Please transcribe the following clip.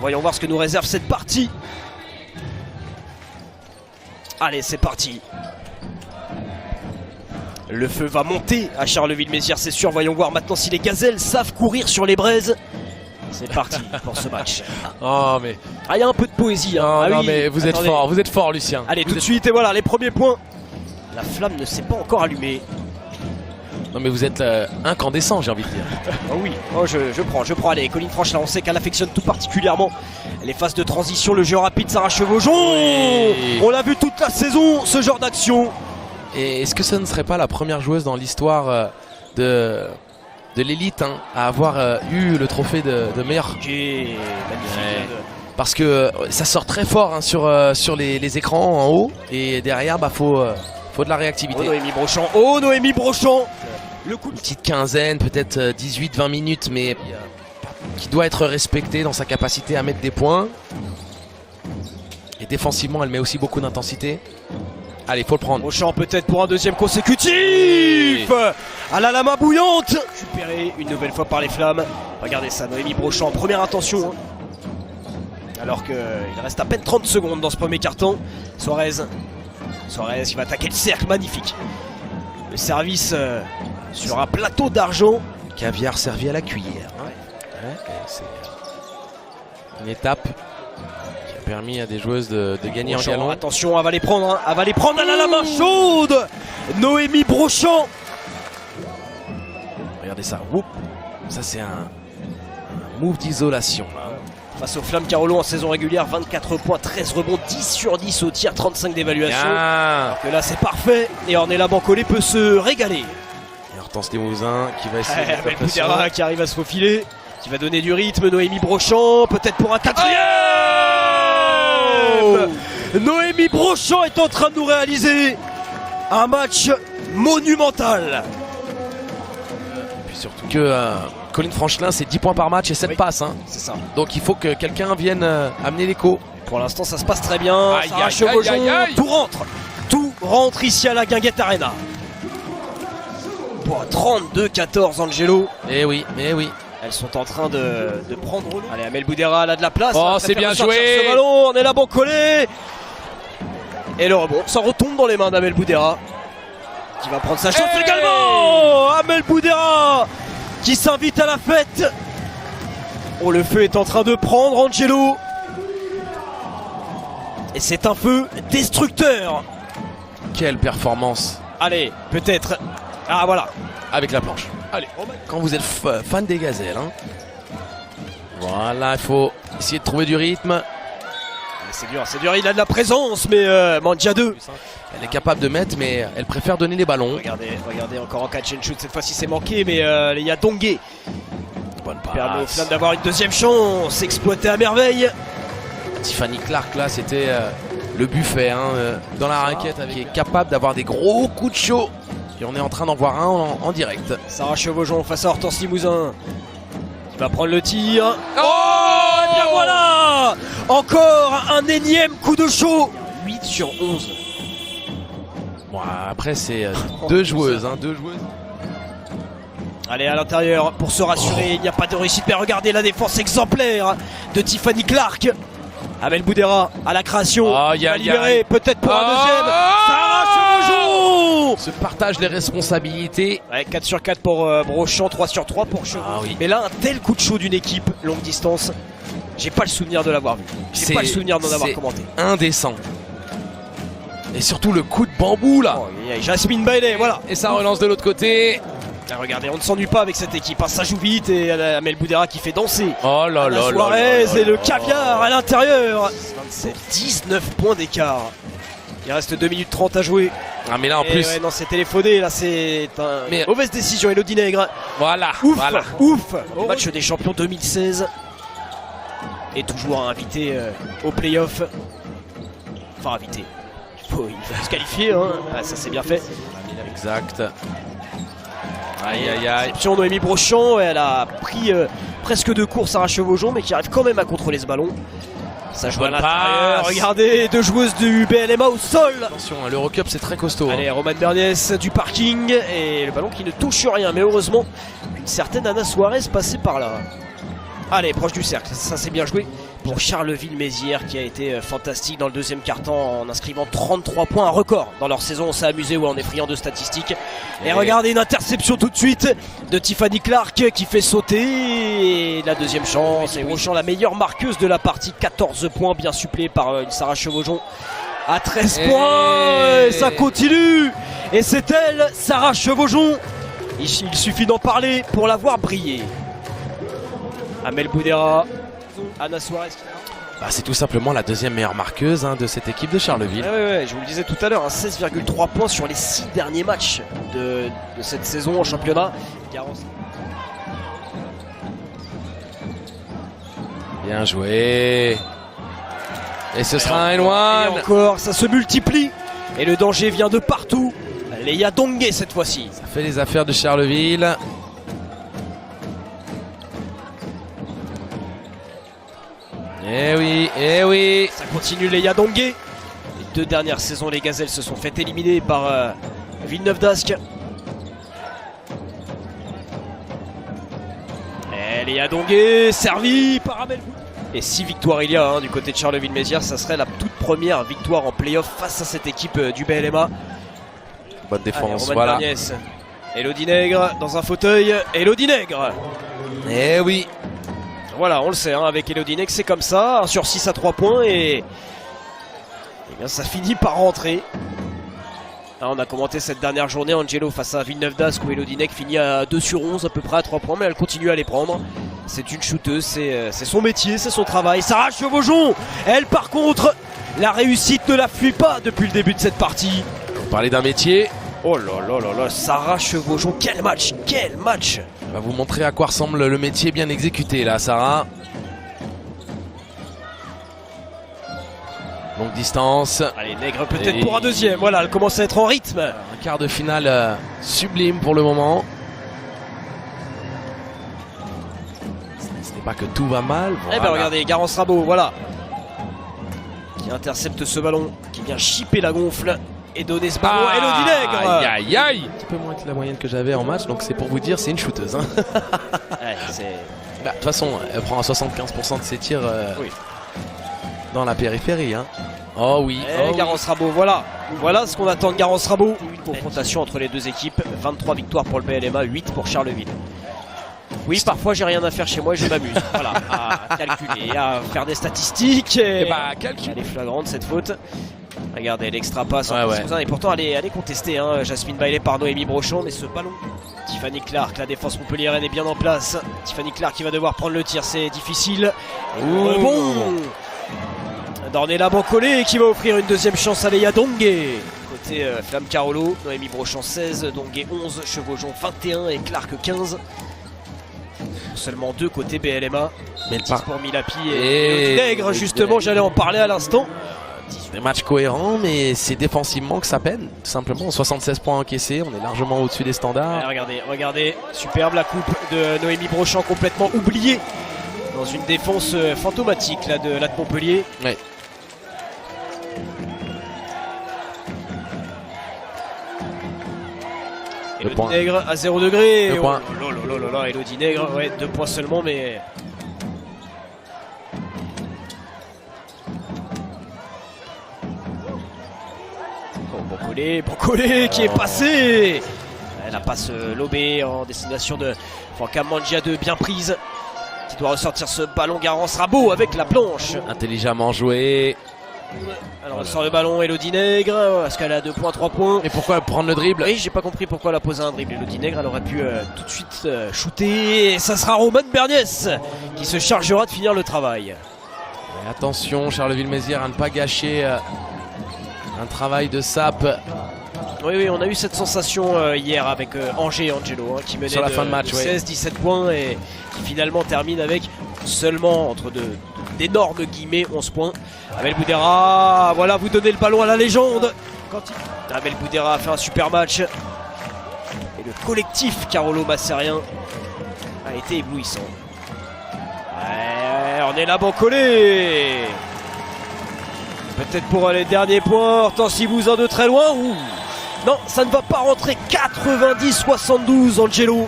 Voyons voir ce que nous réserve cette partie. Allez, c'est parti. Le feu va monter à Charleville-Mézières, c'est sûr. Voyons voir maintenant si les gazelles savent courir sur les braises. C'est parti pour ce match. Oh mais... Ah, il y a un peu de poésie. Hein. Oh, ah, non oui. mais vous êtes fort Lucien. Allez, tout de suite, et voilà les premiers points. La flamme ne s'est pas encore allumée. Non mais vous êtes incandescent, j'ai envie de dire. Oh oui, oh, je prends. Allez, Colline Franchelin, on sait qu'elle affectionne tout particulièrement les phases de transition, le jeu rapide, Sarah Chevaujon. Oui. On l'a vu toute la saison, ce genre d'action. Et est-ce que ça ne serait pas la première joueuse dans l'histoire de l'élite à avoir eu le trophée de meilleure? Magnifique. Ouais. Parce que ça sort très fort sur les écrans en haut, et derrière faut de la réactivité. Oh Noémie Brochant. Le coup Une petite quinzaine, peut-être 18-20 minutes, mais qui doit être respectée dans sa capacité à mettre des points. Et défensivement, elle met aussi beaucoup d'intensité. Allez, faut le prendre. Brochant peut-être pour un deuxième consécutif. À la lama bouillante. Récupéré une nouvelle fois par les flammes. Regardez ça, Noémie Brochant, première intention. Alors qu'il reste à peine 30 secondes dans ce premier carton. Suarez qui va attaquer le cercle, magnifique. Le service sur un plateau d'argent. Caviar servi à la cuillère. C'est une étape qui a permis à des joueuses de gagner en galon. Attention, elle va les prendre, hein. Elle va les prendre à la main chaude. Noémie Brochant. Regardez ça. Whoop. Ça c'est un move d'isolation. Face aux Flammes Carolo en saison régulière, 24 points, 13 rebonds, 10 sur 10 au tir, 35 d'évaluation. Alors que là c'est parfait et Ornella Bancolé peut se régaler. Et Hortense Limousin qui va essayer de Abel Boudera qui arrive à se faufiler, qui va donner du rythme. Noémie Brochant, peut-être pour un quatrième. Noémie Brochant est en train de nous réaliser un match monumental. Et puis surtout que Colline Franchelin, c'est 10 points par match et 7 passes. C'est ça. Donc il faut que quelqu'un vienne amener l'écho. Pour l'instant, ça se passe très bien. Sarah Chevaujon, tout rentre ici à la Guinguette Arena. Pour 32-14, Angelo. Mais oui. Elles sont en train de prendre l'eau. Allez, Amel Boudera, elle a de la place. Oh, c'est bien joué. Ce ballon, on est là, bon collé. Et le rebond, ça retombe dans les mains d'Amel Boudera, qui va prendre sa chance également. Amel Boudera qui s'invite à la fête. Oh, le feu est en train de prendre, Angelo. Et c'est un feu destructeur. Quelle performance. Allez, peut-être. Ah, voilà. Avec la planche. Allez, quand vous êtes fan des gazelles, voilà, il faut essayer de trouver du rythme. C'est dur, il a de la présence, mais Mandia 2. Elle est capable de mettre, mais elle préfère donner les ballons. Regardez encore en catch and shoot, cette fois-ci c'est manqué, mais il y a Dongué. Bonne passe. Permet aux Flammes d'avoir une deuxième chance, exploité à merveille. Tiffany Clark, là, c'était le buffet dans la raquette, qui est capable d'avoir des gros coups de chaud. Et on est en train d'en voir un en direct. Sarah Chevaujon face à Hortense Limousin. Qui va prendre le tir. Oh, et bien voilà. Encore un énième coup de chaud. 8 sur 11. Bon, après, c'est deux joueuses. Allez, à l'intérieur, pour se rassurer, il n'y a pas de réussite. Mais regardez la défense exemplaire de Tiffany Clark. Amel Boudera à la création. Il va libérer, peut-être pour un deuxième. Sarah Chevaujon se partage les responsabilités. Ouais, 4 sur 4 pour Brochant, 3 sur 3 pour Chevaujon. Oui. Mais là, un tel coup de chaud d'une équipe longue distance, j'ai pas le souvenir de l'avoir vu. J'ai pas le souvenir d'en avoir commenté. Indécent. Et surtout le coup de bambou là. Jasmine Bailey, voilà. Et ça relance de l'autre côté. Ah, regardez, on ne s'ennuie pas avec cette équipe, ça joue vite et Amel Boudera qui fait danser. Oh là là. Suarez et le caviar à l'intérieur. 19 points d'écart. Il reste 2 minutes 30 à jouer. Ah mais là en plus. Ouais, non, c'est téléphoné, là c'est une mauvaise décision. Elodie Nègre. Voilà. Ouf. Le match des champions 2016. Et toujours invité au playoff. Enfin invité. Il faut se qualifier, ça c'est bien fait. Exact. Aïe. Réception Noémie Brochant, elle a pris presque 2 courses à Chevaujon, mais qui arrive quand même à contrôler ce ballon. Ça joue à l'intérieur. Regardez, 2 joueuses du BLMA au sol. Attention, l'Eurocup c'est très costaud. Allez, Romane Berniès du parking et le ballon qui ne touche rien, mais heureusement une certaine Anna Suarez passée par là. Allez, proche du cercle, ça c'est bien joué pour Charleville-Mézières qui a été fantastique dans le deuxième quart-temps en inscrivant 33 points, un record dans leur saison. On s'est amusé en effrayant de statistiques. Et regardez une interception tout de suite de Tiffany Clark qui fait sauter. Et la deuxième chance. Et Brochant, la meilleure marqueuse de la partie, 14 points bien supplés par une Sarah Chevaujon à 13 points. Et ça continue. Et c'est elle, Sarah Chevaujon. Il suffit d'en parler pour la voir briller. Amel Boudera, Anna Suarez. C'est tout simplement la deuxième meilleure marqueuse de cette équipe de Charleville. Ouais, je vous le disais tout à l'heure, 16,3 points sur les 6 derniers matchs de cette saison en championnat. Bien joué. Et ce sera un N1. Et encore, ça se multiplie. Et le danger vient de partout. Leia Dongué cette fois-ci. Ça fait les affaires de Charleville. Eh oui. Ça continue Leia Dongué. Les 2 dernières saisons, les Gazelles se sont fait éliminer par Villeneuve d'Ascq. Et Leia Dongué, servi par Amel. Et 6 victoires il y a du côté de Charleville-Mézières. Ça serait la toute première victoire en play-off face à cette équipe du BLMA. Bonne défense, Allez, voilà. Elodie Nègre dans un fauteuil. Elodie Nègre. Eh oui. Voilà, on le sait, avec Elodie Nègre, c'est comme ça. 1 sur 6 à 3 points et bien, ça finit par rentrer. On a commenté cette dernière journée, Angelo face à Villeneuve d'Ascq, où Elodie Nègre finit à 2 sur 11 à peu près à 3 points, mais elle continue à les prendre. C'est une shooteuse, c'est son métier, c'est son travail. Sarah Chevaujon, elle par contre, la réussite ne la fuit pas depuis le début de cette partie. Vous parlez d'un métier. Oh là, Sarah Chevaujon, quel match. On va vous montrer à quoi ressemble le métier bien exécuté là, Sarah. Longue distance. Allez, Nègre peut-être pour un deuxième. Voilà, elle commence à être en rythme. Un quart de finale sublime pour le moment. Ce n'est pas que tout va mal. Voilà. Eh ben regardez, Garance Rabot, voilà. Qui intercepte ce ballon, qui vient chipper la gonfle. Et donner ce ballon à Elodie Nègre. Aïe. Un petit peu moins que la moyenne que j'avais en match, donc c'est pour vous dire, c'est une shooteuse. De toute façon, elle prend à 75% de ses tirs dans la périphérie. Oh oui. Garance Rabot, voilà ce qu'on attend de Garance Rabot. Une confrontation entre les deux équipes, 23 victoires pour le BLMA, 8 pour Charleville. Oui, parfois j'ai rien à faire chez moi et je m'amuse. Voilà, à calculer, à faire des statistiques. Elle est flagrante cette faute. Regardez l'extra passe et pourtant elle est contestée, Jasmine Bailey par Noémie Brochant, mais ce ballon, Tiffany Clark, la défense montpelliéraine est bien en place. Tiffany Clark qui va devoir prendre le tir, c'est difficile. Bon Dornella Bancolé qui va offrir une deuxième chance à Leia Dongué. Côté Flamme Carolo, Noémie Brochant 16, Dongué 11, Chevaujon 21 et Clark 15. Seulement 2 côté BLMA. Mais pour Milapi et Nègre, justement, j'allais en parler à l'instant. Des matchs cohérents, mais c'est défensivement que ça peine. Tout simplement, 76 points encaissés, on est largement au-dessus des standards. Regardez, superbe la coupe de Noémie Brochant, complètement oubliée dans une défense fantomatique là, de Montpellier. Ouais. Elodie Nègre à 0 degré. 2 points. Elodie Nègre, 2 points seulement, mais... Bancolé qui est passé. La passe lobée en destination de Franca Mangia 2, bien prise. Qui doit ressortir ce ballon. Garance Rabot avec la planche. Intelligemment joué. Alors on sort le ballon, Elodie Nègre. Est-ce qu'elle a 2 points, 3 points? Et pourquoi prendre le dribble? Oui, j'ai pas compris pourquoi elle a posé un dribble. Elodie Nègre, elle aurait pu tout de suite shooter. Et ça sera Roman Berniès qui se chargera de finir le travail. Et attention, Charleville-Mézières à ne pas gâcher un travail de sape. Oui, on a eu cette sensation hier avec Angers et Angelo qui menait sur la fin de match, 16-17 points et qui finalement termine avec seulement entre d'énormes guillemets 11 points. Amel Boudera, voilà, vous donnez le ballon à la légende. Amel Boudera a fait un super match et le collectif Carolo Massérien a été éblouissant. On est là, Bancolé. Peut-être pour les derniers points, Hortense Bouzin de très loin. Non, ça ne va pas rentrer. 90-72, Angelo.